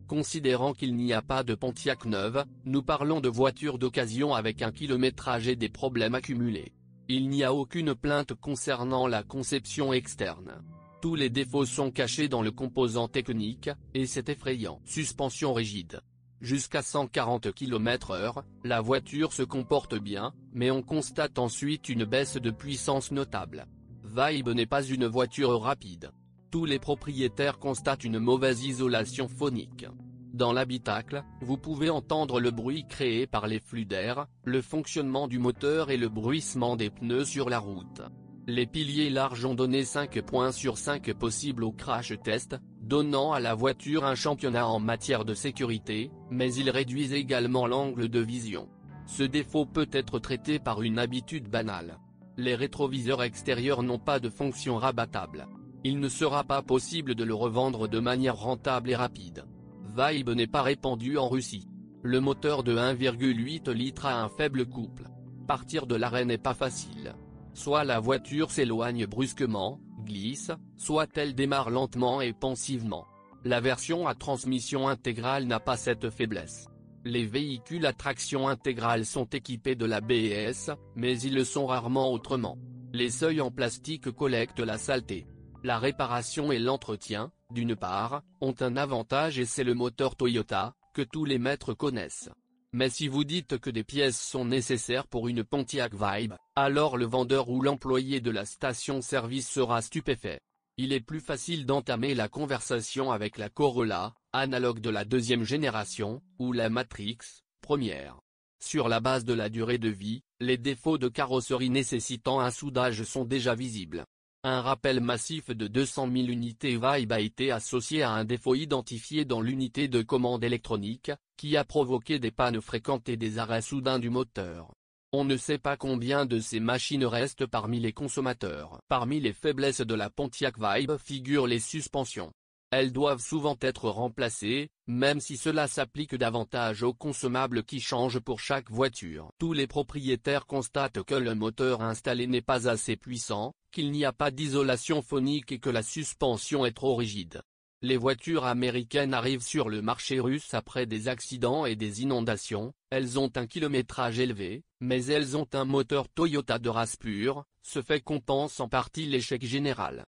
Considérant qu'il n'y a pas de Pontiac neuve, nous parlons de voitures d'occasion avec un kilométrage et des problèmes accumulés. Il n'y a aucune plainte concernant la conception externe. Tous les défauts sont cachés dans le composant technique, et c'est effrayant. Suspension rigide. Jusqu'à 140 km/h, la voiture se comporte bien, mais on constate ensuite une baisse de puissance notable. Vibe n'est pas une voiture rapide. Tous les propriétaires constatent une mauvaise isolation phonique. Dans l'habitacle, vous pouvez entendre le bruit créé par les flux d'air, le fonctionnement du moteur et le bruissement des pneus sur la route. Les piliers larges ont donné 5 points sur 5 possibles au crash test, donnant à la voiture un championnat en matière de sécurité, mais ils réduisent également l'angle de vision. Ce défaut peut être traité par une habitude banale. Les rétroviseurs extérieurs n'ont pas de fonction rabattable. Il ne sera pas possible de le revendre de manière rentable et rapide. Vibe n'est pas répandu en Russie. Le moteur de 1,8 litres a un faible couple. Partir de l'arrêt n'est pas facile. Soit la voiture s'éloigne brusquement, glisse, soit elle démarre lentement et pensivement. La version à transmission intégrale n'a pas cette faiblesse. Les véhicules à traction intégrale sont équipés de l'ABS, mais ils le sont rarement autrement. Les seuils en plastique collectent la saleté. La réparation et l'entretien, d'une part, ont un avantage et c'est le moteur Toyota, que tous les maîtres connaissent. Mais si vous dites que des pièces sont nécessaires pour une Pontiac Vibe, alors le vendeur ou l'employé de la station-service sera stupéfait. Il est plus facile d'entamer la conversation avec la Corolla, analogue de la deuxième génération, ou la Matrix, première. Sur la base de la durée de vie, les défauts de carrosserie nécessitant un soudage sont déjà visibles. Un rappel massif de 200 000 unités Vibe a été associé à un défaut identifié dans l'unité de commande électronique, qui a provoqué des pannes fréquentes et des arrêts soudains du moteur. On ne sait pas combien de ces machines restent parmi les consommateurs. Parmi les faiblesses de la Pontiac Vibe figurent les suspensions. Elles doivent souvent être remplacées, même si cela s'applique davantage aux consommables qui changent pour chaque voiture. Tous les propriétaires constatent que le moteur installé n'est pas assez puissant, qu'il n'y a pas d'isolation phonique et que la suspension est trop rigide. Les voitures américaines arrivent sur le marché russe après des accidents et des inondations, elles ont un kilométrage élevé, mais elles ont un moteur Toyota de race pure, ce fait compense en partie l'échec général.